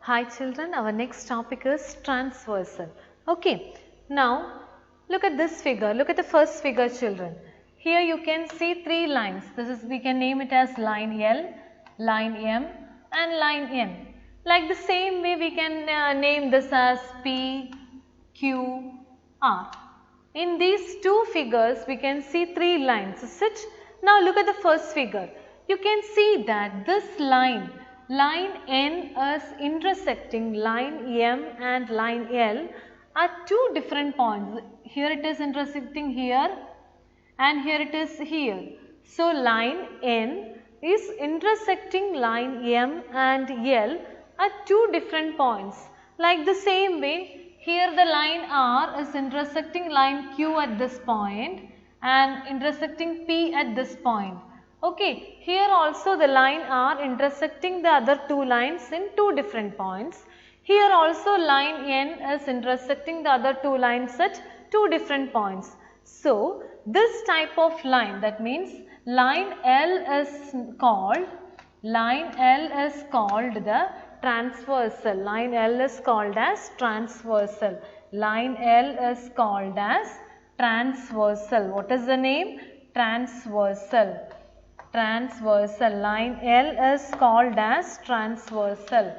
Hi children, our next topic is transversal. Okay, now look at this figure, look at the first figure children. Here you can see three lines, we can name it as line L, line M and line N. Like the same way we can name this as P, Q, R. In these two figures we can see three lines, is it? Now look at the first figure. You can see that this line N is intersecting line M and line L at two different points. Here it is intersecting here and here it is here. So line N is intersecting line M and L at two different points. Like the same way, here the line R is intersecting line Q at this point and intersecting P at this point. Okay, here also the line R intersecting the other two lines in two different points. Here also line N is intersecting the other two lines at two different points. So, this type of line, that means line L is called the transversal. Line L is called as transversal. Line L is called as transversal. What is the name? Transversal. Transversal. Line L is called as transversal.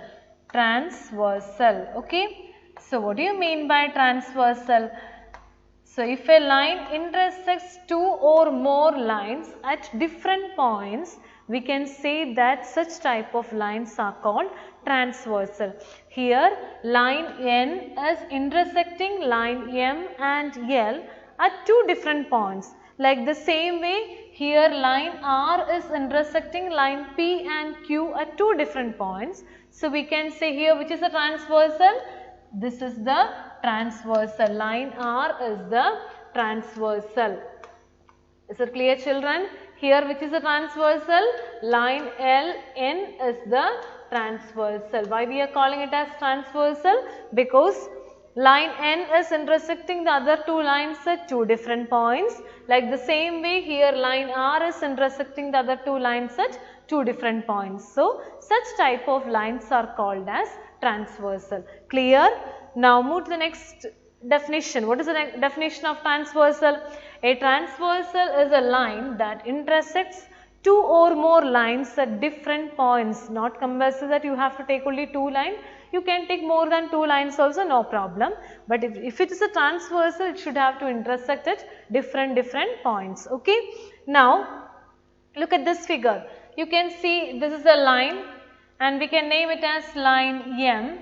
Transversal. Okay. So, what do you mean by transversal? So, if a line intersects two or more lines at different points, we can say that such type of lines are called transversal. Here, line N is intersecting line M and L at two different points. Like the same way, here line R is intersecting line P and Q at two different points. So, we can say here which is the transversal? This is the transversal. Line R is the transversal. Is it clear children? Here which is the transversal? Line L, N is the transversal. Why we are calling it as transversal? Because line N is intersecting the other two lines at two different points. Like the same way, here line R is intersecting the other two lines at two different points. So, such type of lines are called as transversal. Clear? Now move to the next definition. What is the definition of transversal? A transversal is a line that intersects two or more lines at different points. Not compulsory that you have to take only two lines. You can take more than two lines also, no problem. But if it is a transversal, it should have to intersect at different points. Okay. Now, look at this figure. You can see this is a line and we can name it as line M,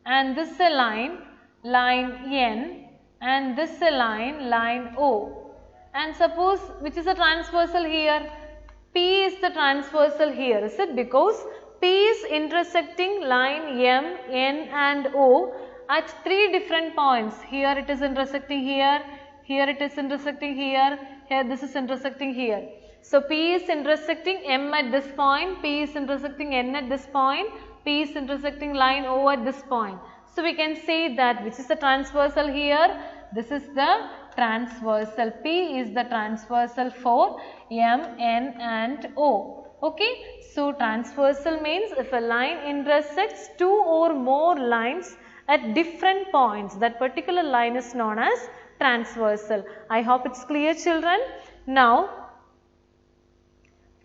and this is a line N, and this is a line O. And suppose which is a transversal here? P is the transversal here, is it? Because P is intersecting line M, N and O at three different points. Here it is intersecting here, here it is intersecting here, here this is intersecting here. So, P is intersecting M at this point, P is intersecting N at this point, P is intersecting line O at this point. So, we can say that which is the transversal here? This is the transversal. P is the transversal for M, N and O. Okay. So, transversal means if a line intersects two or more lines at different points, that particular line is known as transversal. I hope it's clear children. Now,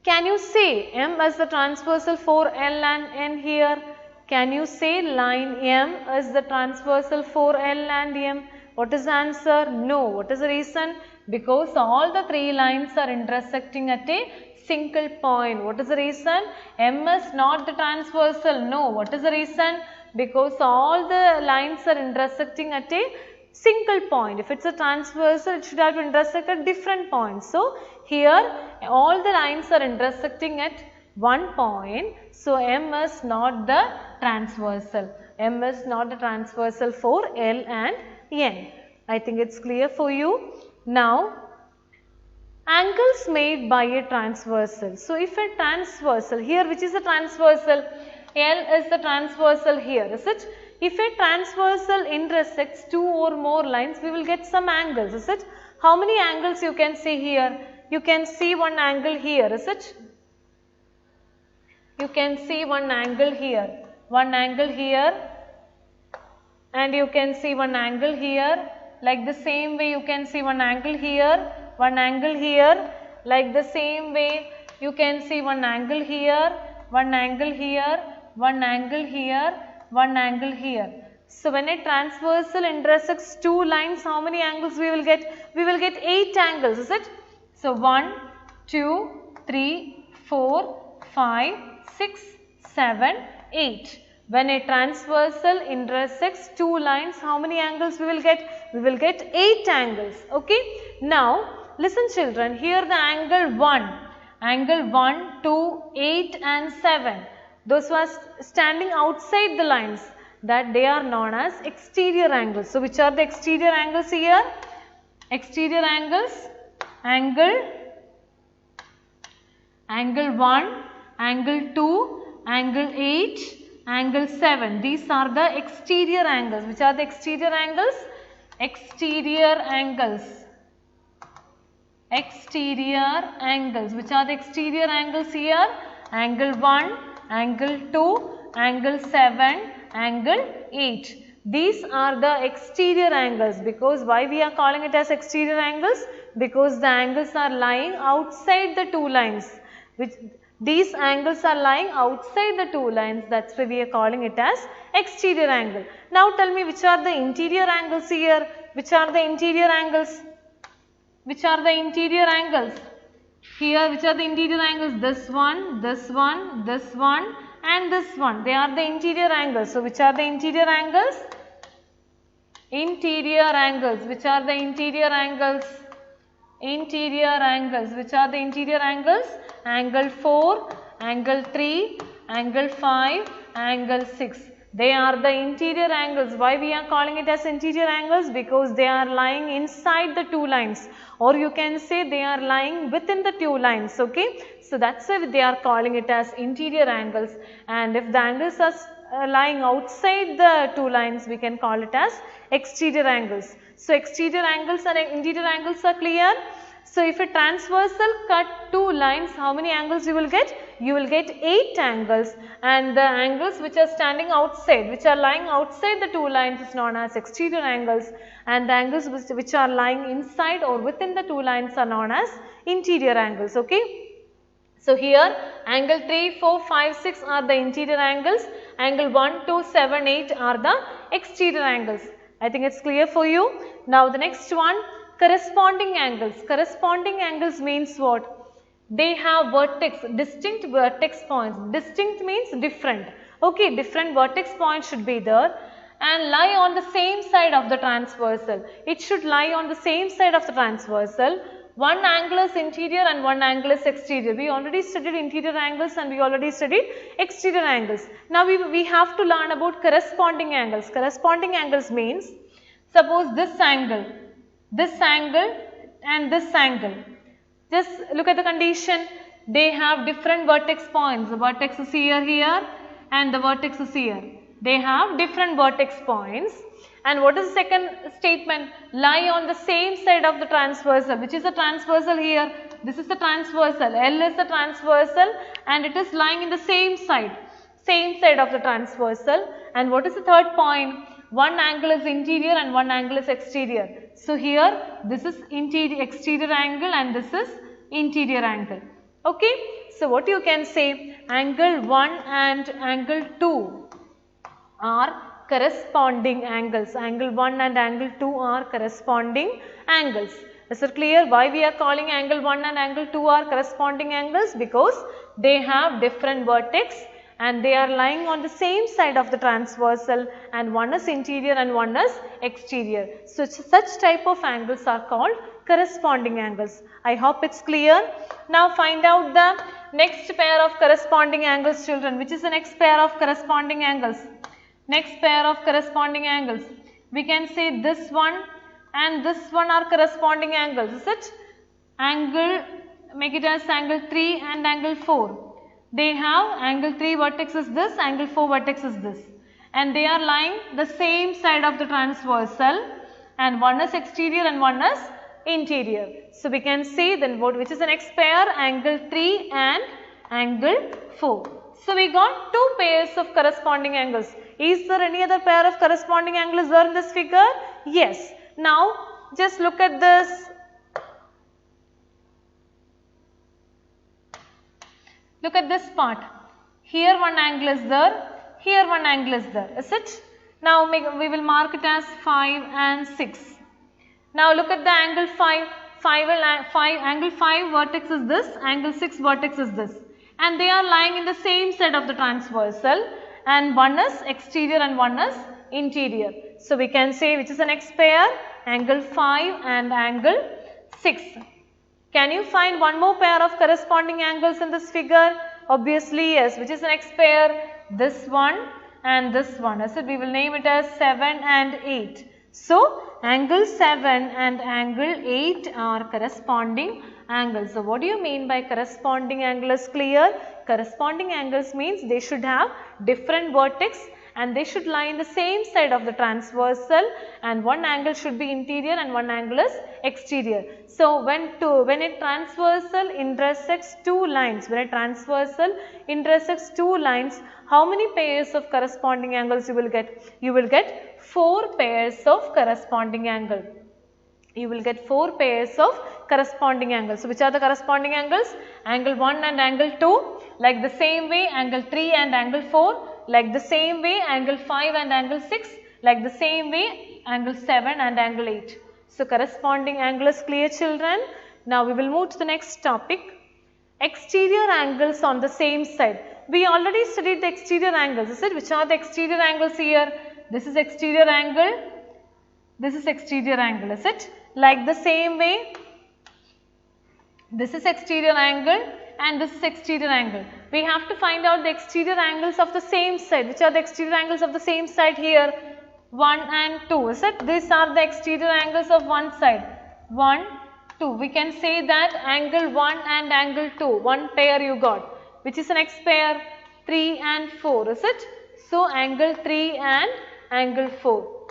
can you say M as the transversal for L and N here? Can you say line M is the transversal for L and M? What is the answer? No. What is the reason? Because all the three lines are intersecting at a single point. What is the reason? M is not the transversal. No. What is the reason? Because all the lines are intersecting at a single point. If it's a transversal, it should have to intersect at different points. So, here all the lines are intersecting at one point. So, M is not the transversal. M is not the transversal for L and N. I think it's clear for you. Now, angles made by a transversal. So, if a transversal here, which is a transversal? L is the transversal here, is it? If a transversal intersects two or more lines, we will get some angles, is it? How many angles you can see here? You can see one angle here, is it? You can see one angle here. one angle here, and you can see one angle here. Like the same way you can see one angle here, one angle here. Like the same way you can see one angle here, one angle here, one angle here, one angle here. So when a transversal intersects two lines, how many angles we will get? We will get 8 angles, is it? So 1, 2, 3, 4, 5, 6, 7, 8. When a transversal intersects two lines, how many angles we will get? We will get 8 angles. Okay. Now listen children, here the angle 1, 2, 8 and 7. Those who are standing outside the lines, that they are known as exterior angles. So which are the exterior angles here? Exterior angles, angle 1, angle 2, angle 8, angle 7. These are the exterior angles. Which are the exterior angles? Exterior angles. Exterior angles. Which are the exterior angles here? Angle 1, angle 2, angle 7, angle 8. These are the exterior angles. Because why we are calling it as exterior angles? Because the angles are lying outside the two lines. These angles are lying outside the two lines. That's why we are calling it as exterior angle. Now tell me, which are the interior angles here? Which are the interior angles? Which are the interior angles? Here, which are the interior angles? This one, this one, this one and this one. They are the interior angles. So which are the interior angles? Interior angles. Which are the interior angles? Interior angles. Which are the interior angles? Angle 4, angle 3, angle 5, angle 6. They are the interior angles. Why we are calling it as interior angles? Because they are lying inside the two lines, or you can say they are lying within the two lines. Okay, so that's why they are calling it as interior angles. And if the angles are lying outside the two lines, we can call it as exterior angles. So exterior angles and interior angles are clear. So if a transversal cut two lines, how many angles you will get? You will get 8 angles, and the angles which are standing outside, which are lying outside the two lines, is known as exterior angles, and the angles which are lying inside or within the two lines are known as interior angles. Okay. So here angle 3, 4, 5, 6 are the interior angles, angle 1, 2, 7, 8 are the exterior angles. I think it's clear for you. Now the next one, corresponding angles. Corresponding angles means what? They have vertex, distinct vertex points. Distinct means different. Okay, different vertex points should be there and lie on the same side of the transversal. It should lie on the same side of the transversal. One angle is interior and one angle is exterior. We already studied interior angles and we already studied exterior angles. Now we have to learn about corresponding angles. Corresponding angles means, suppose this angle and this angle. Just look at the condition. They have different vertex points. The vertex is here and the vertex is here. They have different vertex points. And what is the second statement? Lie on the same side of the transversal. Which is the transversal here? This is the transversal. L is the transversal and it is lying in the same side of the transversal. And what is the third point? One angle is interior and one angle is exterior. So here this is exterior angle and this is interior angle. Okay. So what you can say, angle 1 and angle 2 are corresponding angles. Angle 1 and angle 2 are corresponding angles. Is it clear why we are calling angle 1 and angle 2 are corresponding angles? Because they have different vertex and they are lying on the same side of the transversal, and one is interior and one is exterior. So such type of angles are called corresponding angles. I hope it's clear. Now find out the next pair of corresponding angles, children. Which is the next pair of corresponding angles? Next pair of corresponding angles. We can say this one and this one are corresponding angles. Is it? Angle, make it as angle 3 and angle 4. They have angle 3 vertex is this, angle 4 vertex is this, and they are lying the same side of the transversal, and one is exterior and one is interior. So we can say then which is the next pair? Angle 3 and angle 4. So we got two pairs of corresponding angles. Is there any other pair of corresponding angles there in this figure? Yes. Now just look at this. Look at this part. Here one angle is there, here one angle is there, is it? Now we will mark it as 5 and 6. Now look at the angle 5. Angle 5 vertex is this, angle 6 vertex is this. And they are lying in the same side of the transversal, and one is exterior and one is interior. So we can say which is the next pair? Angle 5 and angle 6. Can you find one more pair of corresponding angles in this figure? Obviously yes. Which is the next pair? This one and this one. So we will name it as 7 and 8. So angle 7 and angle 8 are corresponding angles. So what do you mean by corresponding angle is clear? Corresponding angles means they should have different vertex and they should lie in the same side of the transversal, and one angle should be interior and one angle is exterior. So when a transversal intersects two lines, how many pairs of corresponding angles you will get? You will get 4 pairs of corresponding angle. You will get 4 pairs of corresponding angles. So which are the corresponding angles? Angle 1 and angle 2. Like the same way angle 3 and angle 4. Like the same way angle 5 and angle 6. Like the same way angle 7 and angle 8. So corresponding angle is clear, children. Now we will move to the next topic. Exterior angles on the same side. We already studied the exterior angles, is it? Which are the exterior angles here? This is exterior angle. This is exterior angle, is it? Like the same way, this is exterior angle and this is exterior angle. We have to find out the exterior angles of the same side. Which are the exterior angles of the same side here? 1 and 2, is it? These are the exterior angles of one side. 1, 2. We can say that angle 1 and angle 2, one pair you got. Which is the next pair? 3 and 4, is it? So angle 3 and angle 4.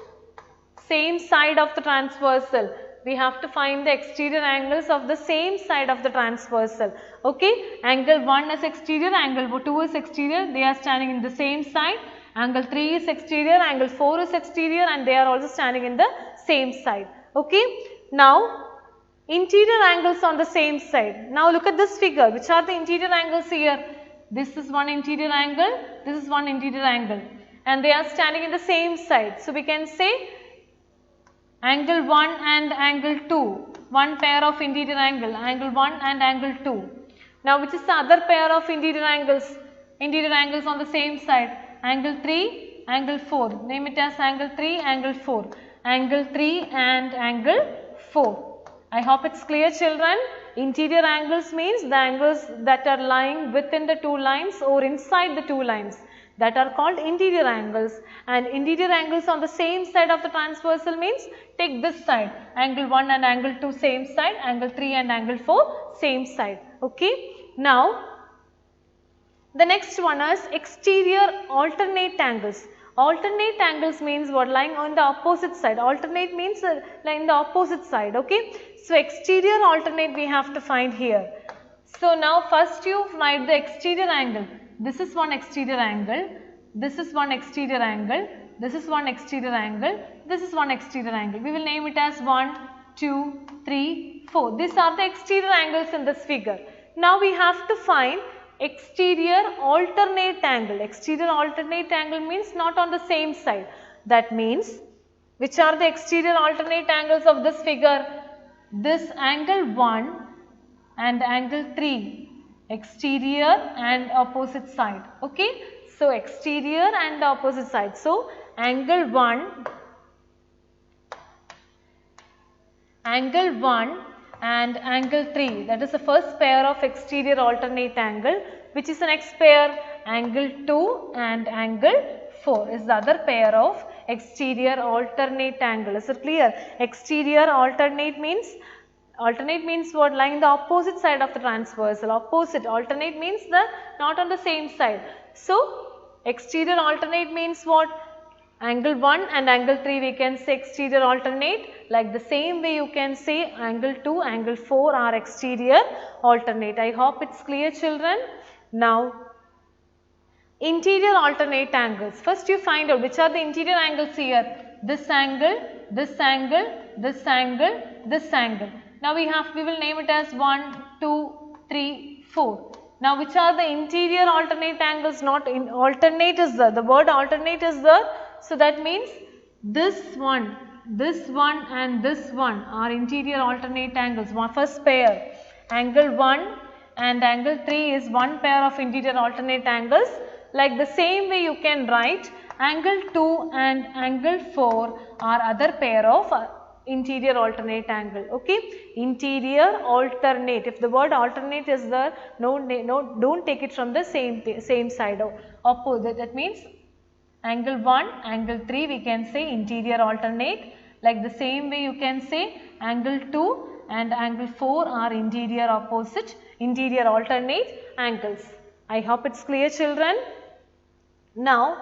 Same side of the transversal. We have to find the exterior angles of the same side of the transversal. Okay, angle 1 is exterior, angle 2 is exterior, they are standing in the same side. Angle 3 is exterior, angle 4 is exterior, and they are also standing in the same side. Okay, now interior angles on the same side. Now look at this figure. Which are the interior angles here? This is one interior angle, this is one interior angle, and they are standing in the same side. So we can say angle 1 and angle 2, one pair of interior angle, angle 1 and angle 2. Now which is the other pair of interior angles? Interior angles on the same side, angle 3, angle 4. Name it as angle 3, angle 4. Angle 3 and angle 4. I hope it's clear, children. Interior angles means the angles that are lying within the two lines or inside the two lines. That are called interior angles, and interior angles on the same side of the transversal means take this side, angle 1 and angle 2 same side, angle 3 and angle 4 same side. Okay. Now the next one is exterior alternate angles. Alternate angles means what? Lying on the opposite side. Alternate means lying the opposite side. Okay. So exterior alternate we have to find here. So now first you find the exterior angle. This is one exterior angle, this is one exterior angle, this is one exterior angle, this is one exterior angle. We will name it as 1, 2, 3, 4. These are the exterior angles in this figure. Now we have to find exterior alternate angle. Exterior alternate angle means not on the same side. That means which are the exterior alternate angles of this figure? This angle 1 and angle 3. Exterior and opposite side. Okay. So exterior and opposite side. So angle 1 and angle 3, that is the first pair of exterior alternate angle. Which is the next pair? Angle 2 and angle 4 is the other pair of exterior alternate angle. Is it clear? Exterior alternate means what? Lying the opposite side of the transversal. Opposite. Alternate means the not on the same side. So exterior alternate means what? Angle 1 and angle 3 we can say exterior alternate. Like the same way you can say angle 2, angle 4 are exterior alternate. I hope it's clear, children. Now Interior alternate angles. First you find out which are the interior angles here. This angle, this angle, this angle, this angle. Now we will name it as 1, 2, 3, 4. Now which are the interior alternate angles? Not in alternate is there. The word alternate is there. So that means this one and this one are interior alternate angles. First pair, angle 1 and angle 3 is one pair of interior alternate angles. Like the same way you can write angle 2 and angle 4 are other pair of interior alternate angle. Okay, interior alternate. If the word alternate is there, don't take it from the same side or opposite. That means angle 1, angle 3 we can say interior alternate. Like the same way you can say angle 2 and angle 4 are interior alternate angles. I hope it's clear, children. Now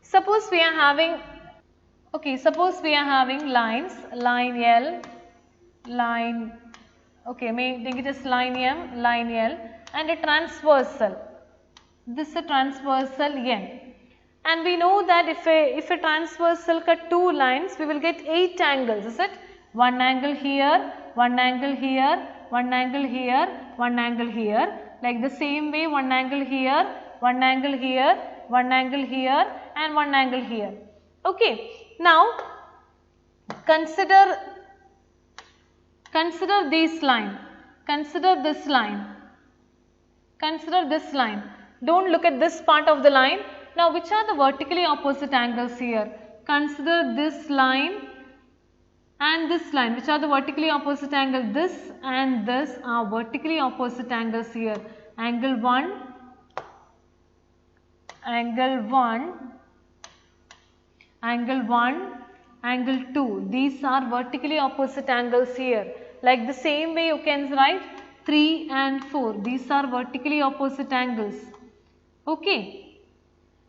suppose we are having lines, line L, line, think it is line M, line L, and a transversal. This is a transversal N. And we know that if a transversal cut two lines, we will get 8 angles, is it? One angle here, one angle here, one angle here, one angle here. Like the same way, one angle here, one angle here, one angle here, and one angle here. Okay. Now consider this line. Consider this line. Consider this line. Don't look at this part of the line. Now which are the vertically opposite angles here? Consider this line and this line. Which are the vertically opposite angles? This and this are vertically opposite angles here. Angle 1, angle 1, angle 1, angle 2. These are vertically opposite angles here. Like the same way you can write 3 and 4. These are vertically opposite angles. Okay.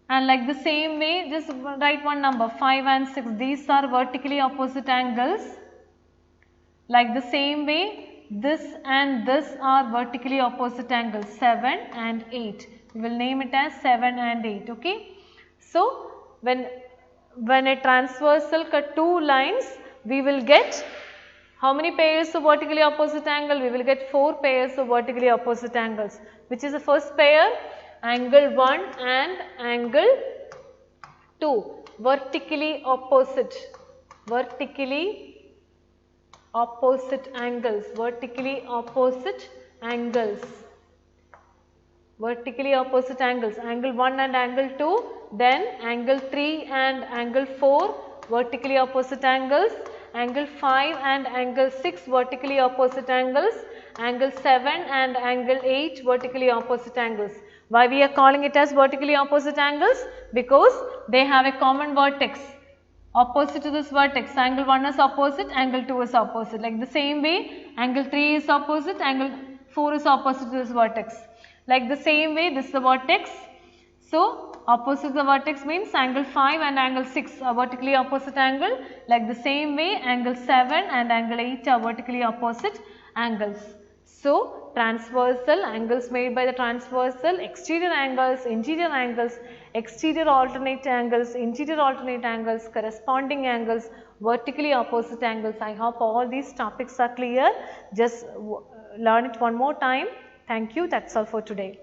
And like the same way, just write one number, 5 and 6. These are vertically opposite angles. Like the same way, this and this are vertically opposite angles, 7 and 8. We will name it as 7 and 8. Okay. So when a transversal cut two lines, we will get how many pairs of vertically opposite angle? We will get 4 pairs of vertically opposite angles. Which is the first pair? Angle 1 and angle 2. Vertically opposite angles. Vertically opposite angles. Vertically opposite angles. Angle 1 and angle 2. Then angle 3 and angle 4. Vertically opposite angles. Angle 5 and angle 6 vertically opposite angles. Angle 7 and angle 8 vertically opposite angles. Why we are calling it as vertically opposite angles? Because they have a common vertex opposite to this vertex. Angle 1 is opposite, angle 2 is opposite. Like the same way, angle 3 is opposite, angle 4 is opposite to this vertex. Like the same way, this is the vertex. So opposite the vertex means angle 5 and angle 6 are vertically opposite angle. Like the same way, angle 7 and angle 8 are vertically opposite angles. So transversal angles made by the transversal, exterior angles, interior angles, exterior alternate angles, interior alternate angles, corresponding angles, vertically opposite angles. I hope all these topics are clear. Just learn it one more time. Thank you. That's all for today.